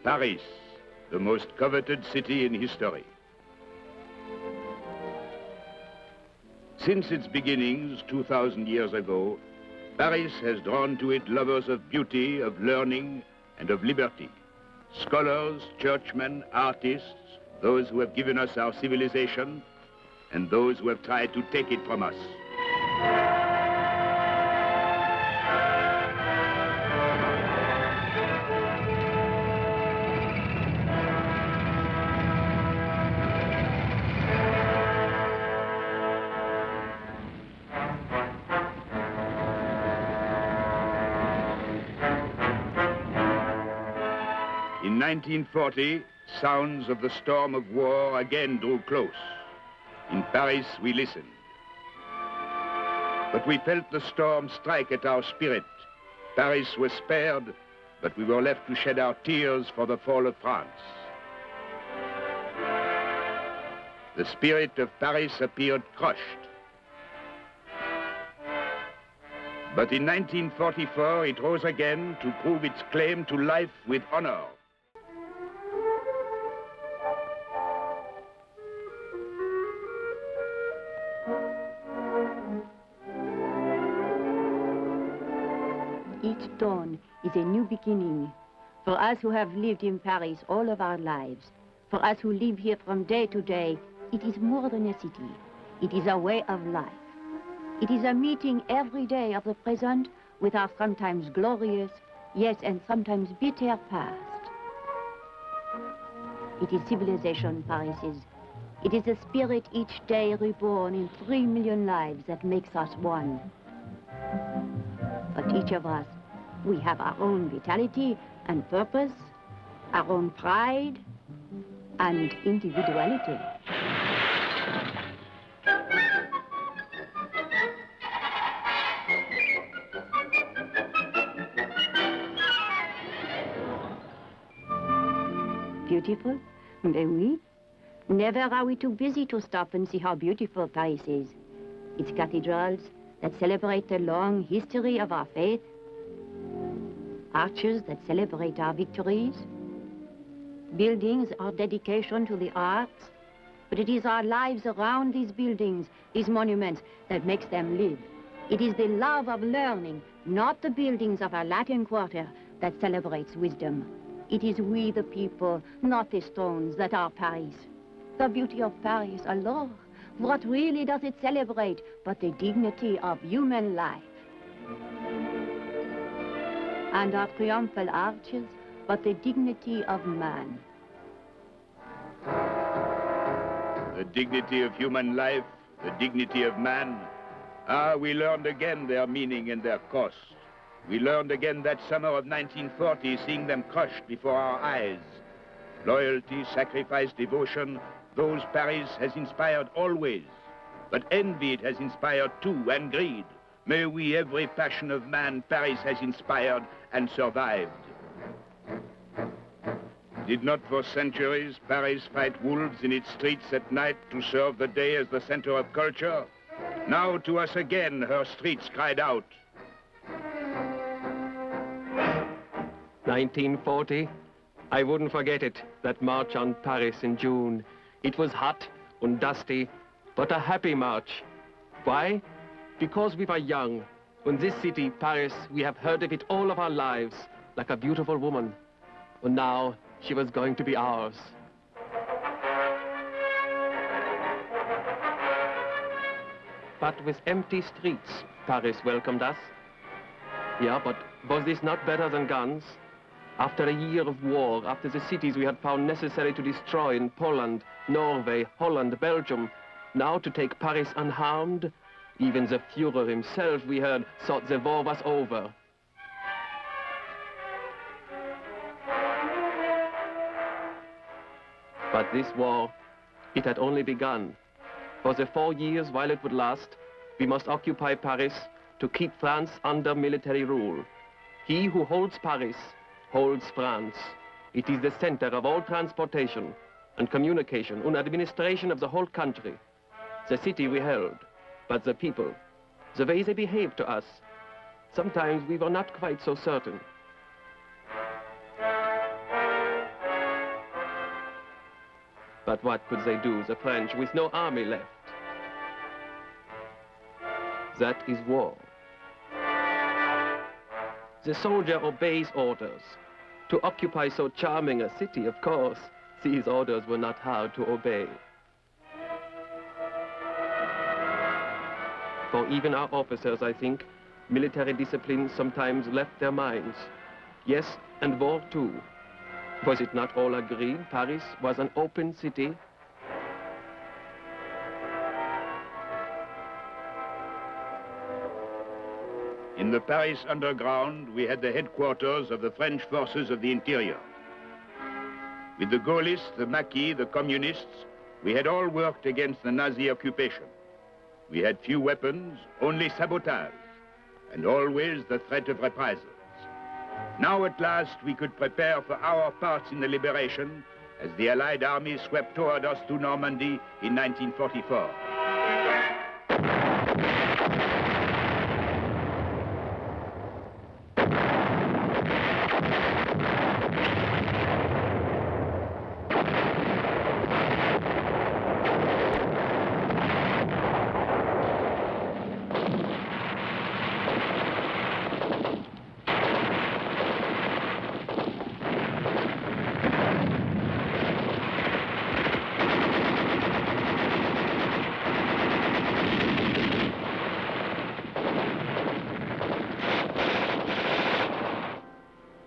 Paris, the most coveted city in history. Since its beginnings 2,000 years ago, Paris has drawn to it lovers of beauty, of learning, and of liberty. Scholars, churchmen, artists, those who have given us our civilization, and those who have tried to take it from us. In 1940, sounds of the storm of war again drew close. In Paris, we listened. But we felt the storm strike at our spirit. Paris was spared, but we were left to shed our tears for the fall of France. The spirit of Paris appeared crushed. But in 1944, it rose again to prove its claim to life with honor. Each dawn is a new beginning. For us who have lived in Paris all of our lives, for us who live here from day to day, it is more than a city. It is a way of life. It is a meeting every day of the present with our sometimes glorious, yes, and sometimes bitter past. It is civilization, Paris is. It is the spirit each day reborn in 3 million lives that makes us one. But each of us, we have our own vitality and purpose, our own pride and individuality. Beautiful? Mais oui. Never are we too busy to stop and see how beautiful Paris is. Its cathedrals that celebrate the long history of our faith, arches that celebrate our victories, buildings our dedication to the arts, but it is our lives around these buildings, these monuments, that makes them live. It is the love of learning, not the buildings of our Latin Quarter, that celebrates wisdom. It is we, the people, not the stones, that are Paris. The beauty of Paris, alors, what really does it celebrate but the dignity of human life? And our triumphal arches, but the dignity of man. The dignity of human life, the dignity of man. Ah, we learned again their meaning and their cost. We learned again that summer of 1940, seeing them crushed before our eyes. Loyalty, sacrifice, devotion, those Paris has inspired always. But envy it has inspired too, and greed. May we, every passion of man, Paris has inspired and survived. Did not for centuries Paris fight wolves in its streets at night to serve the day as the center of culture? Now to us again her streets cried out. 1940, I wouldn't forget it, that march on Paris in June. It was hot and dusty, but a happy march. Why? Because we were young. In this city, Paris, we have heard of it all of our lives, like a beautiful woman. And now, she was going to be ours. But with empty streets, Paris welcomed us. Yeah, but was this not better than guns? After a year of war, after the cities we had found necessary to destroy in Poland, Norway, Holland, Belgium, now to take Paris unharmed, even the Führer himself, we heard, thought the war was over. But this war, it had only begun. For the 4 years while it would last, we must occupy Paris to keep France under military rule. He who holds Paris holds France. It is the center of all transportation and communication and administration of the whole country. The city we held, but the people, the way they behaved to us, sometimes we were not quite so certain. But what could they do, the French, with no army left? That is war. The soldier obeys orders. To occupy so charming a city, of course, these orders were not hard to obey. For even our officers, I think, military discipline sometimes left their minds. Yes, and war too. Was it not all agreed Paris was an open city? In the Paris underground, we had the headquarters of the French forces of the interior. With the Gaullists, the Maquis, the Communists, we had all worked against the Nazi occupation. We had few weapons, only sabotage, and always the threat of reprisals. Now at last we could prepare for our parts in the liberation as the Allied armies swept toward us to Normandy in 1944.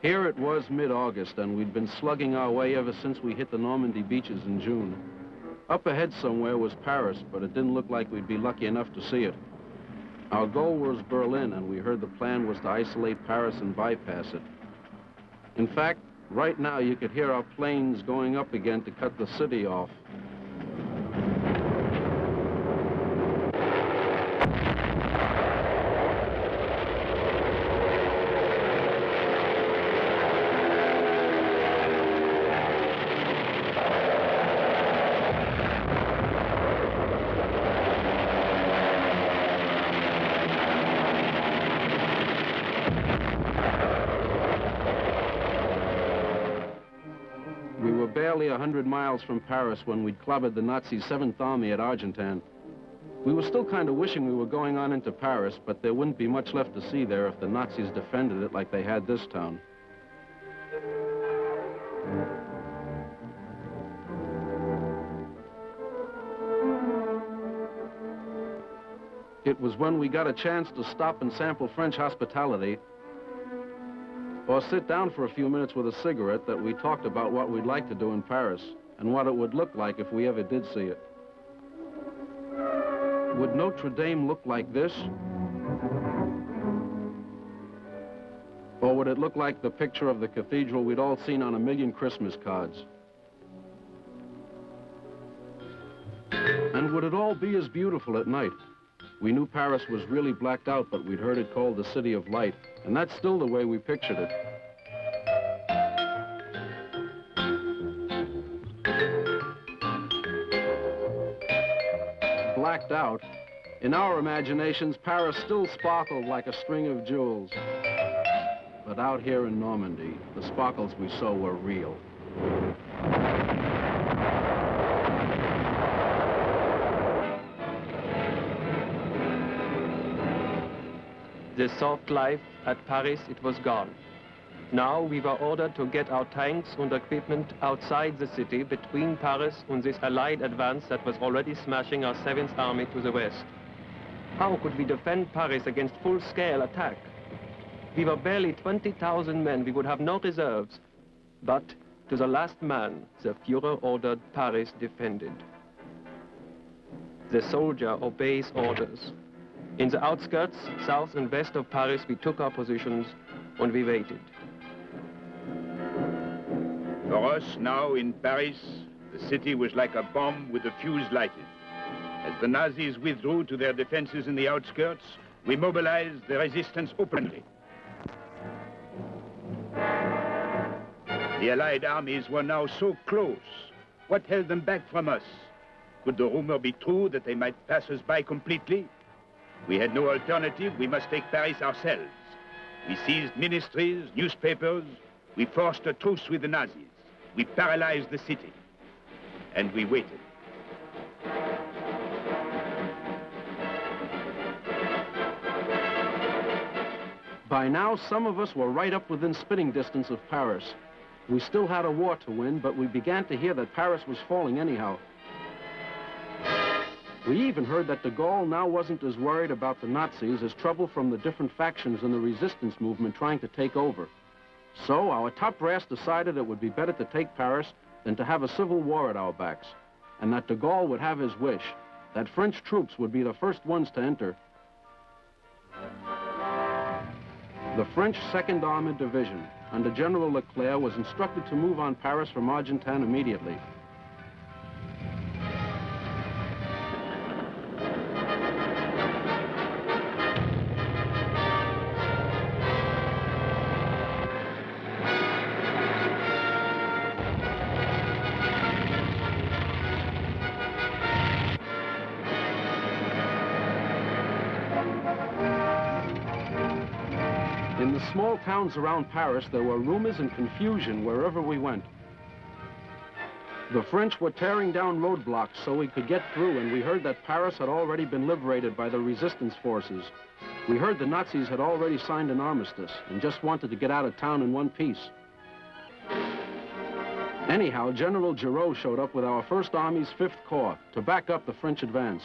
Here it was mid-August, and we'd been slugging our way ever since we hit the Normandy beaches in June. Up ahead somewhere was Paris, but it didn't look like we'd be lucky enough to see it. Our goal was Berlin, and we heard the plan was to isolate Paris and bypass it. In fact, right now you could hear our planes going up again to cut the city off. Barely 100 miles from Paris when we'd clobbered the Nazi 7th Army at Argentan. We were still kind of wishing we were going on into Paris, but there wouldn't be much left to see there if the Nazis defended it like they had this town. It was when we got a chance to stop and sample French hospitality or sit down for a few minutes with a cigarette that we talked about what we'd like to do in Paris and what it would look like if we ever did see it. Would Notre Dame look like this? Or would it look like the picture of the cathedral we'd all seen on a million Christmas cards? And would it all be as beautiful at night? We knew Paris was really blacked out, but we'd heard it called the City of Light, and that's still the way we pictured it. Blacked out, in our imaginations, Paris still sparkled like a string of jewels. But out here in Normandy, the sparkles we saw were real. The soft life at Paris, it was gone. Now we were ordered to get our tanks and equipment outside the city between Paris and this Allied advance that was already smashing our 7th Army to the west. How could we defend Paris against full-scale attack? We were barely 20,000 men, we would have no reserves. But to the last man, the Führer ordered Paris defended. The soldier obeys orders. In the outskirts, south and west of Paris, we took our positions and we waited. For us now in Paris, the city was like a bomb with the fuse lighted. As the Nazis withdrew to their defenses in the outskirts, we mobilized the resistance openly. The Allied armies were now so close. What held them back from us? Could the rumor be true that they might pass us by completely? We had no alternative. We must take Paris ourselves. We seized ministries, newspapers. We forced a truce with the Nazis. We paralyzed the city. and we waited. By now, some of us were right up within spitting distance of Paris. We still had a war to win, but we began to hear that Paris was falling anyhow. We even heard that de Gaulle now wasn't as worried about the Nazis as trouble from the different factions in the resistance movement trying to take over. So our top brass decided it would be better to take Paris than to have a civil war at our backs, and that de Gaulle would have his wish, that French troops would be the first ones to enter. The French 2nd Armored Division, under General Leclerc, was instructed to move on Paris from Argentan immediately. In the small towns around Paris, there were rumors and confusion wherever we went. The French were tearing down roadblocks so we could get through, and we heard that Paris had already been liberated by the resistance forces. We heard the Nazis had already signed an armistice and just wanted to get out of town in one piece. Anyhow, General Giraud showed up with our 1st Army's 5th Corps to back up the French advance.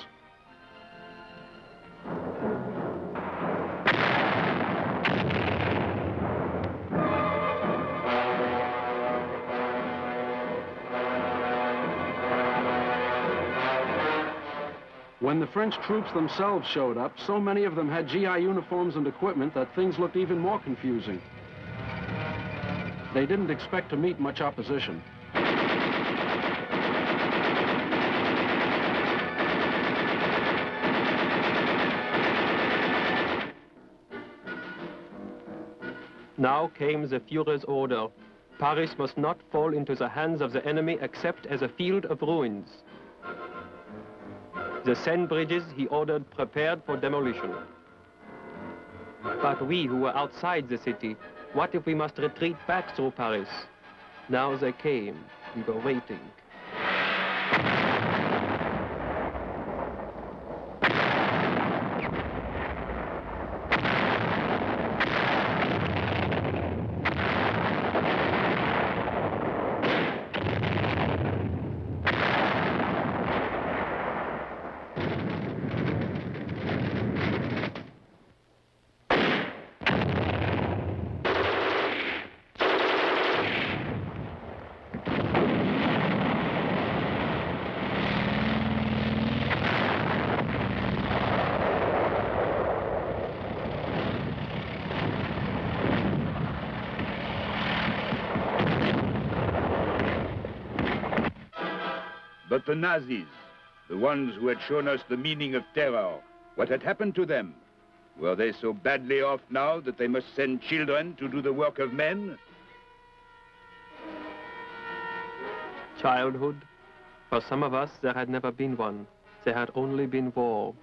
When the French troops themselves showed up, so many of them had GI uniforms and equipment that things looked even more confusing. They didn't expect to meet much opposition. Now came the Führer's order. Paris must not fall into the hands of the enemy except as a field of ruins. The Seine bridges he ordered prepared for demolition. But we who were outside the city, what if we must retreat back through Paris? Now they came. We were waiting. But the Nazis, the ones who had shown us the meaning of terror, what had happened to them? Were they so badly off now that they must send children to do the work of men? Childhood? For some of us, there had never been one. There had only been war.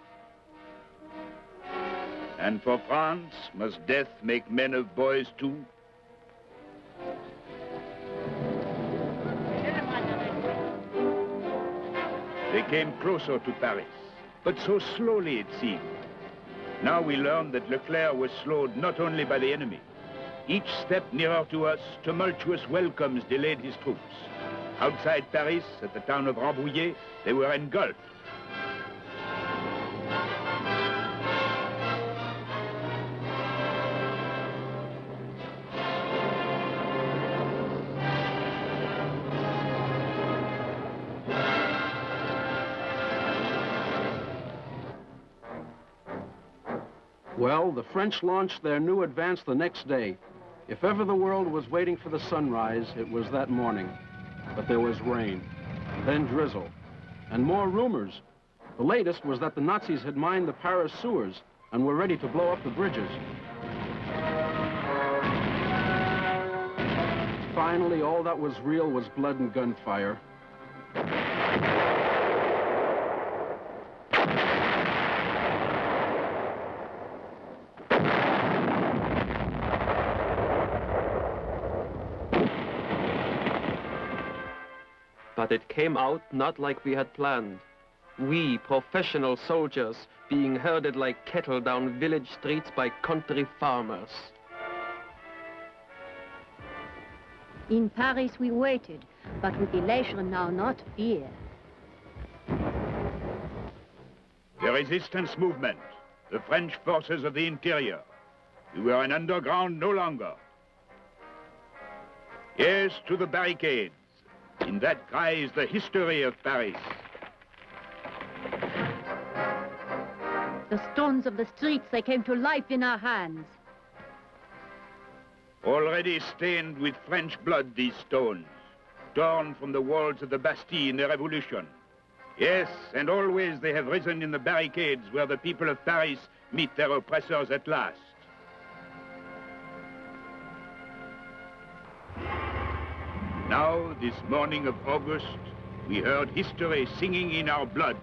And for France, must death make men of boys too? They came closer to Paris, but so slowly it seemed. Now we learned that Leclerc was slowed not only by the enemy. Each step nearer to us, tumultuous welcomes delayed his troops. Outside Paris, at the town of Rambouillet, they were engulfed. Well, the French launched their new advance the next day. If ever the world was waiting for the sunrise, it was that morning. But there was rain, then drizzle, and more rumors. The latest was that the Nazis had mined the Paris sewers and were ready to blow up the bridges. Finally, all that was real was blood and gunfire. But it came out not like we had planned. We, professional soldiers, being herded like cattle down village streets by country farmers. In Paris we waited, but with elation now, not fear. The resistance movement, the French forces of the interior. We were an underground no longer. Yes, to the barricades. In that cry is the history of Paris. The stones of the streets, they came to life in our hands. Already stained with French blood, these stones, torn from the walls of the Bastille in the Revolution. Yes, and always they have risen in the barricades where the people of Paris meet their oppressors at last. Now, this morning of August, we heard history singing in our blood.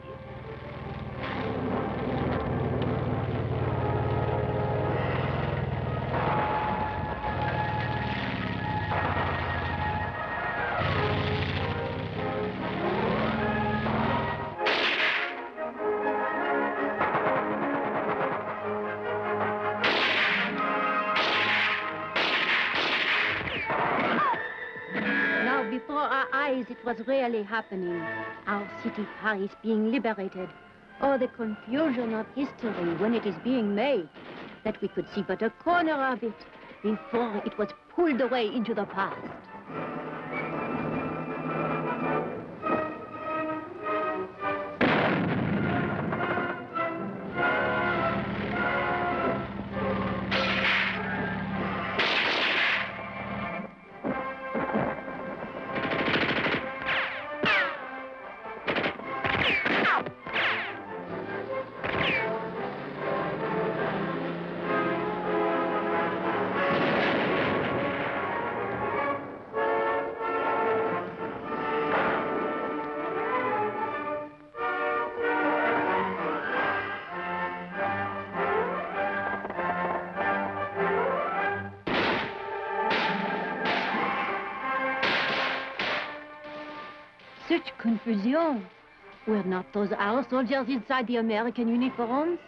Before our eyes, it was really happening. Our city, Paris, being liberated. Oh, the confusion of history when it is being made, that we could see but a corner of it before it was pulled away into the past. Such confusion. Were not those our soldiers inside the American uniforms?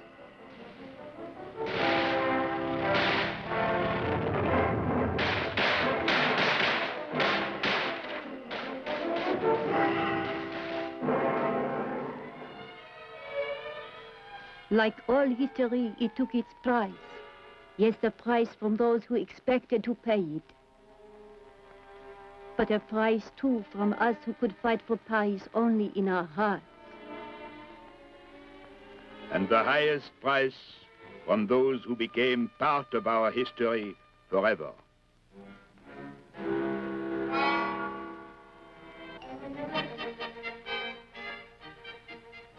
Like all history, it took its price. Yes, the price from those who expected to pay it. But a price, too, from us who could fight for Paris only in our hearts. And the highest price from those who became part of our history forever.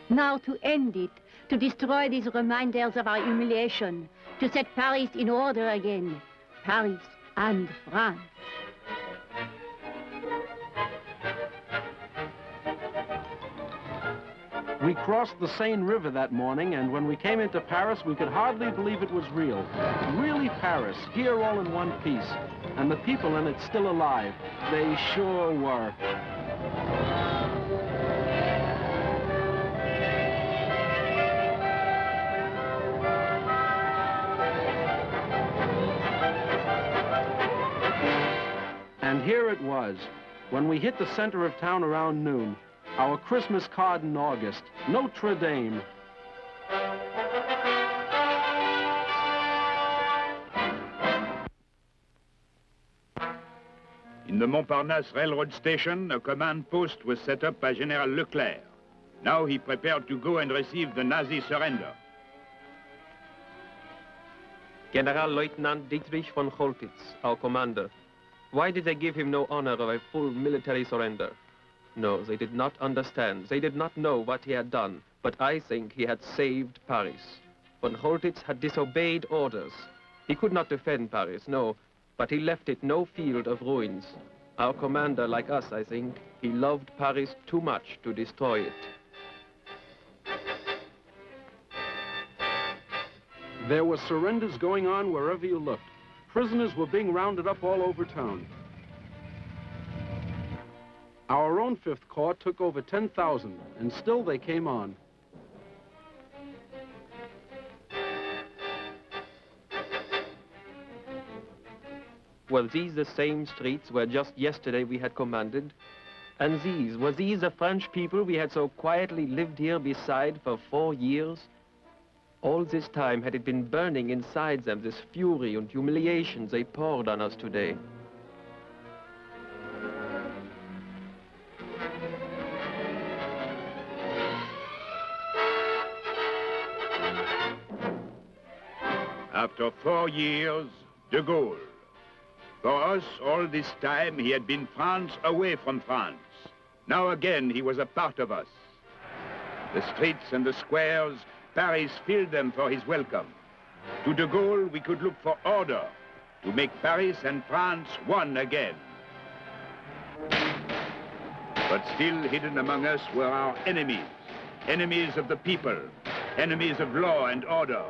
Now to end it, to destroy these reminders of our humiliation, to set Paris in order again, Paris and France. We crossed the Seine River that morning, and when we came into Paris, we could hardly believe it was real. Really Paris, here all in one piece. And the people in it still alive. They sure were. And here it was, when we hit the center of town around noon. Our Christmas card in August, Notre Dame. In the Montparnasse railroad station, a command post was set up by General Leclerc. Now he prepared to go and receive the Nazi surrender. General-Lieutenant Dietrich von Choltitz, our commander. Why did they give him no honor of a full military surrender? No, they did not understand. They did not know what he had done. But I think he had saved Paris. Von Choltitz had disobeyed orders. He could not defend Paris, no, but he left it no field of ruins. Our commander, like us, I think, he loved Paris too much to destroy it. There were surrenders going on wherever you looked. Prisoners were being rounded up all over town. Our own Fifth Corps took over 10,000, and still they came on. Were these the same streets where just yesterday we had commanded? And were these the French people we had so quietly lived here beside for 4 years? All this time had it been burning inside them, this fury and humiliation they poured on us today. After 4 years, de Gaulle. For us, all this time, he had been France away from France. Now again, he was a part of us. The streets and the squares, Paris filled them for his welcome. To de Gaulle, we could look for order, to make Paris and France one again. But still hidden among us were our enemies, enemies of the people, enemies of law and order.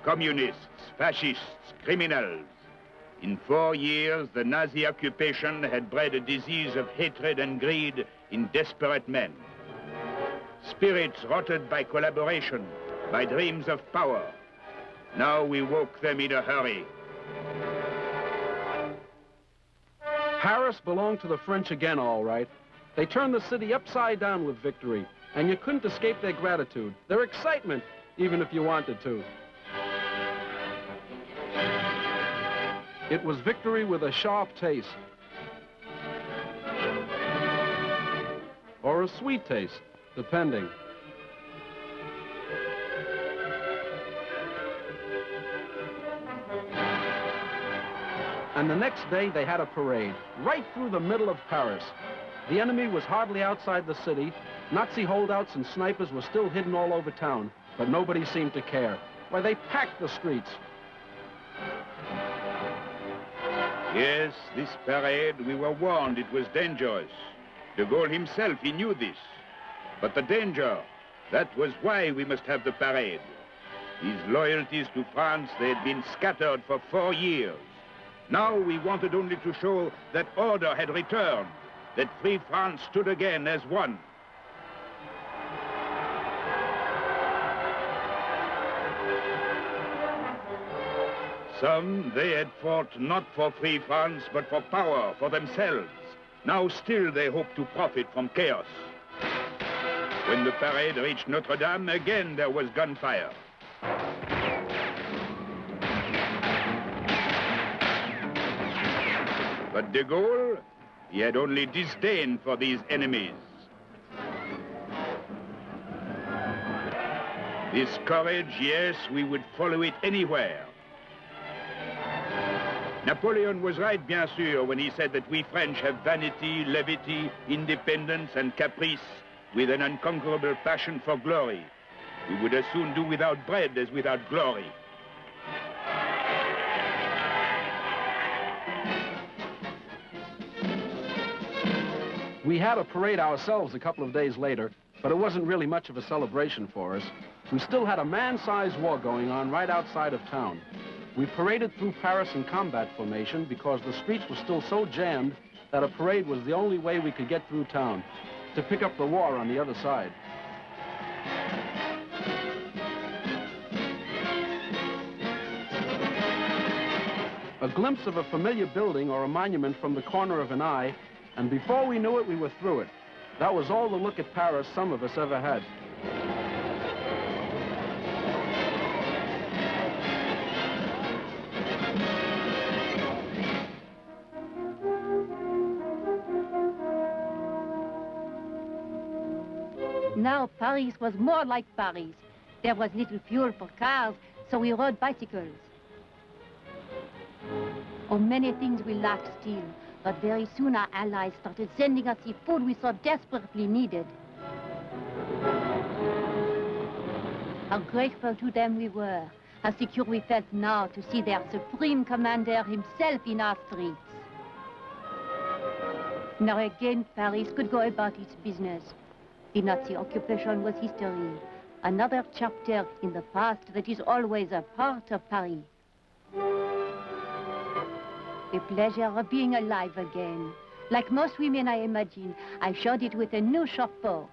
Communists, fascists, criminals. In 4 years, the Nazi occupation had bred a disease of hatred and greed in desperate men. Spirits rotted by collaboration, by dreams of power. Now we woke them in a hurry. Paris belonged to the French again, all right. They turned the city upside down with victory, and you couldn't escape their gratitude, their excitement, even if you wanted to. It was victory with a sharp taste. Or a sweet taste, depending. And the next day, they had a parade, right through the middle of Paris. The enemy was hardly outside the city. Nazi holdouts and snipers were still hidden all over town, but nobody seemed to care. Why, they packed the streets. Yes, this parade, we were warned it was dangerous. De Gaulle himself, he knew this. But the danger, that was why we must have the parade. His loyalties to France, they had been scattered for 4 years. Now we wanted only to show that order had returned, that free France stood again as one. Some, they had fought not for free France, but for power, for themselves. Now still they hope to profit from chaos. When the parade reached Notre Dame, again there was gunfire. But de Gaulle, he had only disdain for these enemies. This courage, yes, we would follow it anywhere. Napoleon was right, bien sûr, when he said that we French have vanity, levity, independence, and caprice, with an unconquerable passion for glory. We would as soon do without bread as without glory. We had a parade ourselves a couple of days later, but it wasn't really much of a celebration for us. We still had a man-sized war going on right outside of town. We paraded through Paris in combat formation because the streets were still so jammed that a parade was the only way we could get through town, to pick up the war on the other side. A glimpse of a familiar building or a monument from the corner of an eye, and before we knew it, we were through it. That was all the look at Paris some of us ever had. Now Paris was more like Paris. There was little fuel for cars, so we rode bicycles. Oh, many things we lacked still, but very soon our allies started sending us the food we so desperately needed. How grateful to them we were. How secure we felt now to see their supreme commander himself in our streets. Now again, Paris could go about its business. The Nazi occupation was history. Another chapter in the past that is always a part of Paris. The pleasure of being alive again. Like most women, I imagine, I showed it with a new chapeau.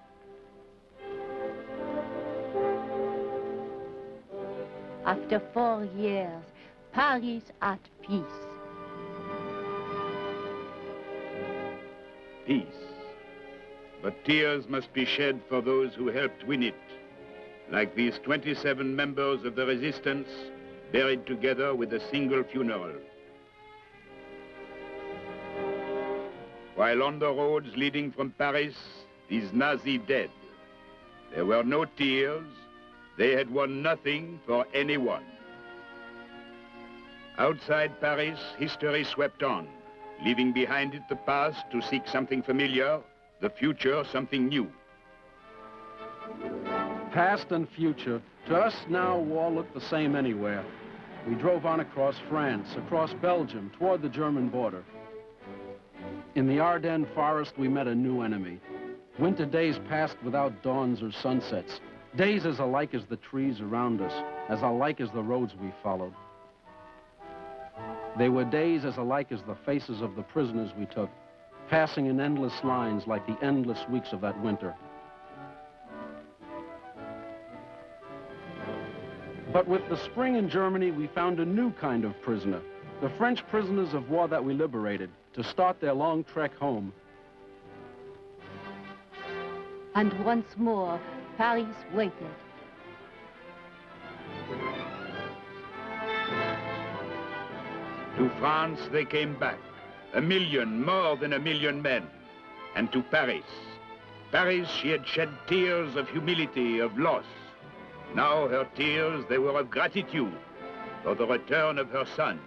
After 4 years, Paris at peace. Peace. But tears must be shed for those who helped win it, like these 27 members of the resistance buried together with a single funeral. While on the roads leading from Paris, these Nazi dead, there were no tears. They had won nothing for anyone. Outside Paris, history swept on, leaving behind it the past to seek something familiar, the future something new. Past and future, to us now all look the same anywhere. We drove on across France, across Belgium, toward the German border. In the Ardennes forest, we met a new enemy. Winter days passed without dawns or sunsets. Days as alike as the trees around us, as alike as the roads we followed. They were days as alike as the faces of the prisoners we took, passing in endless lines like the endless weeks of that winter. But with the spring in Germany, we found a new kind of prisoner, the French prisoners of war that we liberated, to start their long trek home. And once more, Paris waited. To France they came back, 1 million, more than 1 million men, and to Paris. Paris, she had shed tears of humility, of loss. Now her tears, they were of gratitude for the return of her son.